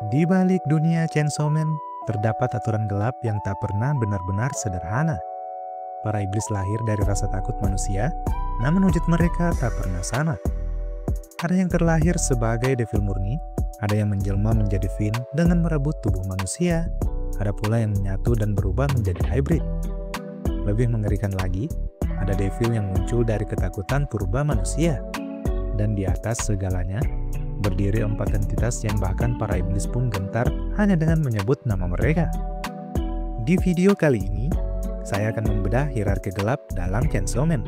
Di balik dunia Chainsaw Man, terdapat aturan gelap yang tak pernah benar-benar sederhana. Para iblis lahir dari rasa takut manusia, namun wujud mereka tak pernah sama. Ada yang terlahir sebagai devil murni, ada yang menjelma menjadi Fiend dengan merebut tubuh manusia, ada pula yang menyatu dan berubah menjadi hybrid. Lebih mengerikan lagi, ada devil yang muncul dari ketakutan purba manusia. Dan di atas segalanya, berdiri 4 entitas yang bahkan para iblis pun gentar hanya dengan menyebut nama mereka. Di video kali ini, saya akan membedah hierarki gelap dalam Chainsaw Man.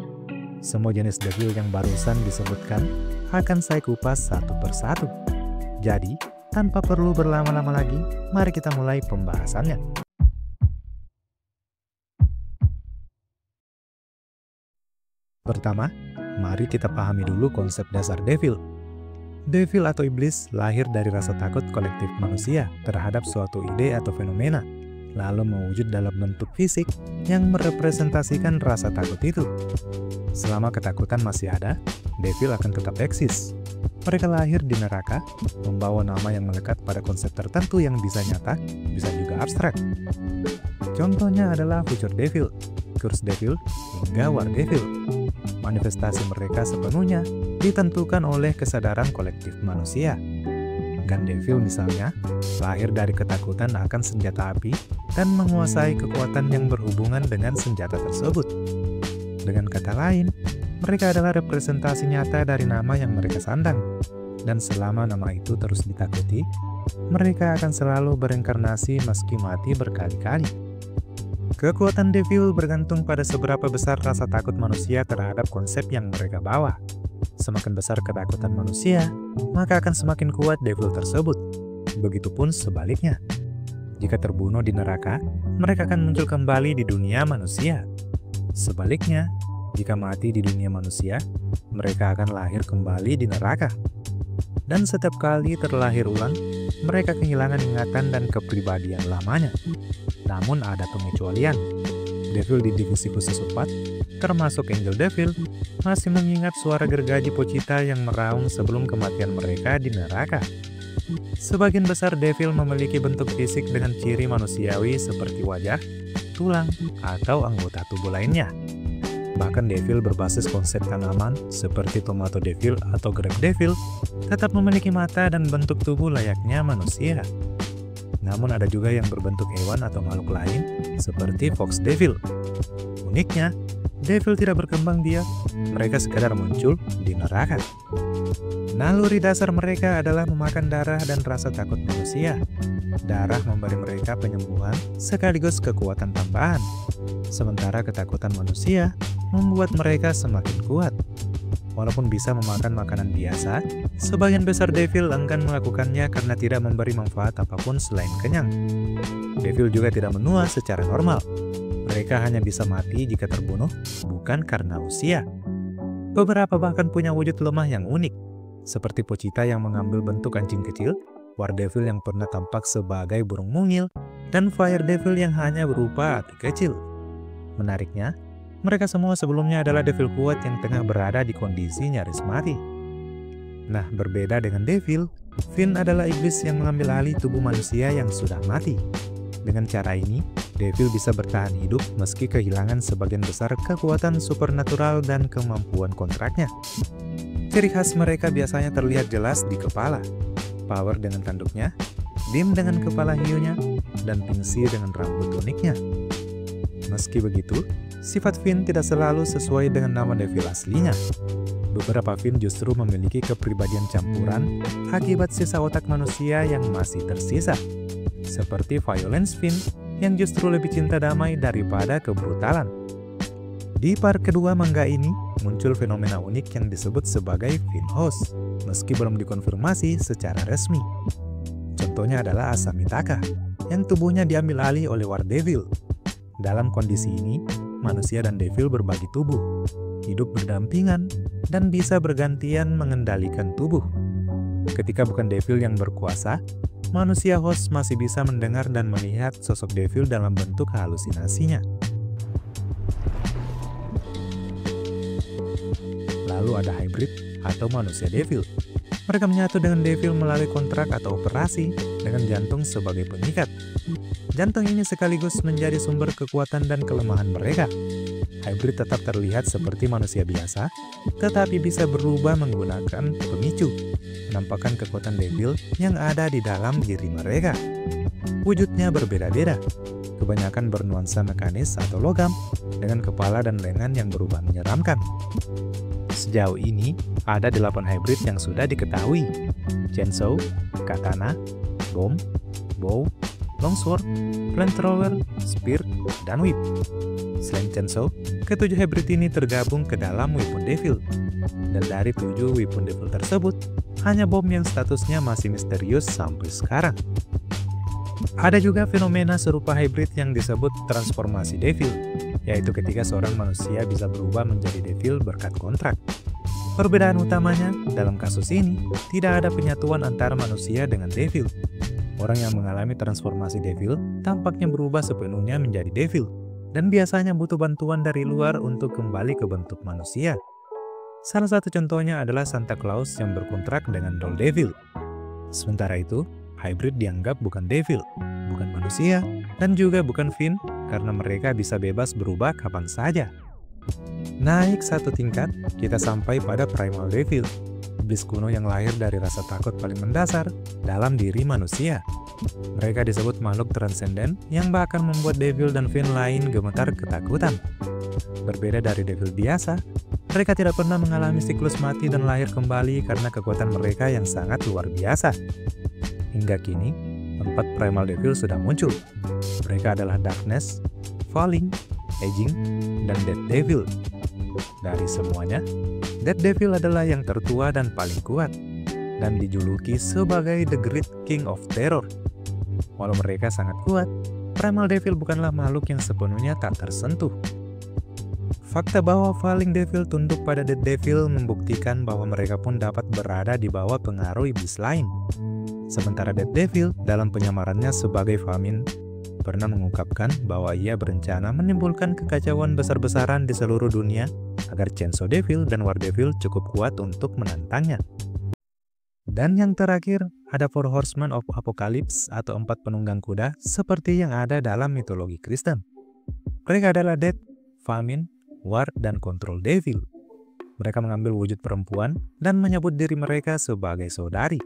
Semua jenis devil yang barusan disebutkan akan saya kupas satu persatu. Jadi, tanpa perlu berlama-lama lagi, mari kita mulai pembahasannya. Pertama, mari kita pahami dulu konsep dasar devil. Devil atau iblis lahir dari rasa takut kolektif manusia terhadap suatu ide atau fenomena, lalu mewujud dalam bentuk fisik yang merepresentasikan rasa takut itu. Selama ketakutan masih ada, devil akan tetap eksis. Mereka lahir di neraka, membawa nama yang melekat pada konsep tertentu yang bisa nyata, bisa juga abstrak. Contohnya adalah future devil, curse devil, hingga war devil. Manifestasi mereka sepenuhnya ditentukan oleh kesadaran kolektif manusia. Gun devil misalnya, lahir dari ketakutan akan senjata api dan menguasai kekuatan yang berhubungan dengan senjata tersebut. Dengan kata lain, mereka adalah representasi nyata dari nama yang mereka sandang. Dan selama nama itu terus ditakuti, mereka akan selalu berinkarnasi meski mati berkali-kali. Kekuatan devil bergantung pada seberapa besar rasa takut manusia terhadap konsep yang mereka bawa. Semakin besar ketakutan manusia, maka akan semakin kuat devil tersebut. Begitupun sebaliknya. Jika terbunuh di neraka, mereka akan muncul kembali di dunia manusia. Sebaliknya, jika mati di dunia manusia, mereka akan lahir kembali di neraka. Dan setiap kali terlahir ulang, mereka kehilangan ingatan dan kepribadian lamanya. Namun ada pengecualian. Devil di divisi khusus 4, termasuk Angel Devil, masih mengingat suara gergaji Pochita yang meraung sebelum kematian mereka di neraka. Sebagian besar devil memiliki bentuk fisik dengan ciri manusiawi seperti wajah, tulang, atau anggota tubuh lainnya. Bahkan devil berbasis konsep tanaman seperti tomato devil atau grape devil tetap memiliki mata dan bentuk tubuh layaknya manusia. Namun ada juga yang berbentuk hewan atau makhluk lain seperti fox devil. Uniknya, devil tidak berkembang biak, mereka sekadar muncul di neraka. Naluri dasar mereka adalah memakan darah dan rasa takut manusia. Darah memberi mereka penyembuhan sekaligus kekuatan tambahan. Sementara ketakutan manusia membuat mereka semakin kuat. Walaupun bisa memakan makanan biasa, sebagian besar devil enggan melakukannya karena tidak memberi manfaat apapun selain kenyang. Devil juga tidak menua secara normal. Mereka hanya bisa mati jika terbunuh, bukan karena usia. Beberapa bahkan punya wujud lemah yang unik, seperti Pochita yang mengambil bentuk anjing kecil, War Devil yang pernah tampak sebagai burung mungil, dan Fire Devil yang hanya berupa api kecil. Menariknya, mereka semua sebelumnya adalah devil kuat yang tengah berada di kondisi nyaris mati. Nah, berbeda dengan devil, Fiend adalah iblis yang mengambil alih tubuh manusia yang sudah mati. Dengan cara ini, devil bisa bertahan hidup meski kehilangan sebagian besar kekuatan supernatural dan kemampuan kontraknya. Ciri khas mereka biasanya terlihat jelas di kepala. Power dengan tanduknya, Dim dengan kepala hiunya, dan Pinsir dengan rambut uniknya. Meski begitu, sifat Fiend tidak selalu sesuai dengan nama devil aslinya. Beberapa Fiend justru memiliki kepribadian campuran akibat sisa otak manusia yang masih tersisa. Seperti Violence Fiend yang justru lebih cinta damai daripada kebrutalan. Di part kedua manga ini, muncul fenomena unik yang disebut sebagai Fiend Host, meski belum dikonfirmasi secara resmi. Contohnya adalah Asamitaka, yang tubuhnya diambil alih oleh War Devil. Dalam kondisi ini, manusia dan devil berbagi tubuh, hidup berdampingan, dan bisa bergantian mengendalikan tubuh. Ketika bukan devil yang berkuasa, manusia host masih bisa mendengar dan melihat sosok devil dalam bentuk halusinasinya. Lalu ada hybrid atau manusia devil. Mereka menyatu dengan Devil melalui kontrak atau operasi dengan jantung sebagai pengikat. Jantung ini sekaligus menjadi sumber kekuatan dan kelemahan mereka. Hybrid tetap terlihat seperti manusia biasa, tetapi bisa berubah menggunakan pemicu, menampakkan kekuatan Devil yang ada di dalam diri mereka. Wujudnya berbeda-beda, kebanyakan bernuansa mekanis atau logam, dengan kepala dan lengan yang berubah menyeramkan. Sejauh ini, ada 8 hybrid yang sudah diketahui: chainsaw, katana, bomb, bow, longsword, flamethrower, spear, dan whip. Selain chainsaw, ke-7 hybrid ini tergabung ke dalam weapon devil. Dan dari 7 weapon devil tersebut, hanya bomb yang statusnya masih misterius sampai sekarang. Ada juga fenomena serupa hybrid yang disebut transformasi devil, yaitu ketika seorang manusia bisa berubah menjadi devil berkat kontrak. Perbedaan utamanya, dalam kasus ini, tidak ada penyatuan antara manusia dengan devil. Orang yang mengalami transformasi devil tampaknya berubah sepenuhnya menjadi devil, dan biasanya butuh bantuan dari luar untuk kembali ke bentuk manusia. Salah satu contohnya adalah Santa Claus yang berkontrak dengan doll devil. Sementara itu, hybrid dianggap bukan devil, bukan manusia, dan juga bukan Finn karena mereka bisa bebas berubah kapan saja. Naik satu tingkat, kita sampai pada Primal Devil, iblis kuno yang lahir dari rasa takut paling mendasar dalam diri manusia. Mereka disebut makhluk transenden yang bahkan membuat Devil dan Finn lain gemetar ketakutan. Berbeda dari Devil biasa, mereka tidak pernah mengalami siklus mati dan lahir kembali karena kekuatan mereka yang sangat luar biasa. Hingga kini, 4 Primal Devil sudah muncul. Mereka adalah Darkness, Falling, Aging, dan Dead Devil. Dari semuanya, Dead Devil adalah yang tertua dan paling kuat, dan dijuluki sebagai The Great King of Terror. Walau mereka sangat kuat, Primal Devil bukanlah makhluk yang sepenuhnya tak tersentuh. Fakta bahwa Falling Devil tunduk pada Dead Devil membuktikan bahwa mereka pun dapat berada di bawah pengaruh iblis lain. Sementara Dead Devil dalam penyamarannya sebagai Famine pernah mengungkapkan bahwa ia berencana menimbulkan kekacauan besar-besaran di seluruh dunia agar Chainsaw Devil dan War Devil cukup kuat untuk menantangnya. Dan yang terakhir, ada Four Horsemen of Apocalypse atau 4 penunggang kuda seperti yang ada dalam mitologi Kristen. Mereka adalah Death, Famine, War, dan Control Devil. Mereka mengambil wujud perempuan dan menyebut diri mereka sebagai saudari.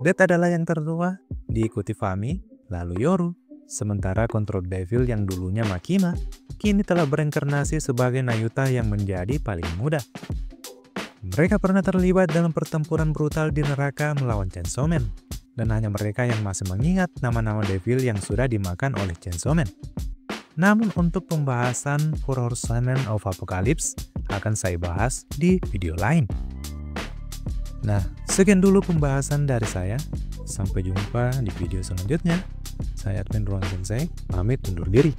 Death adalah yang tertua, diikuti Fami, lalu Yoru. Sementara Control Devil yang dulunya Makima, kini telah bereinkarnasi sebagai Nayuta yang menjadi paling muda. Mereka pernah terlibat dalam pertempuran brutal di neraka melawan Chainsaw Man, dan hanya mereka yang masih mengingat nama-nama Devil yang sudah dimakan oleh Chainsaw Man. Namun untuk pembahasan Four Horsemen of Apocalypse akan saya bahas di video lain. Nah, sekian dulu pembahasan dari saya. Sampai jumpa di video selanjutnya. Saya Admin Ruang Sensei, pamit undur diri.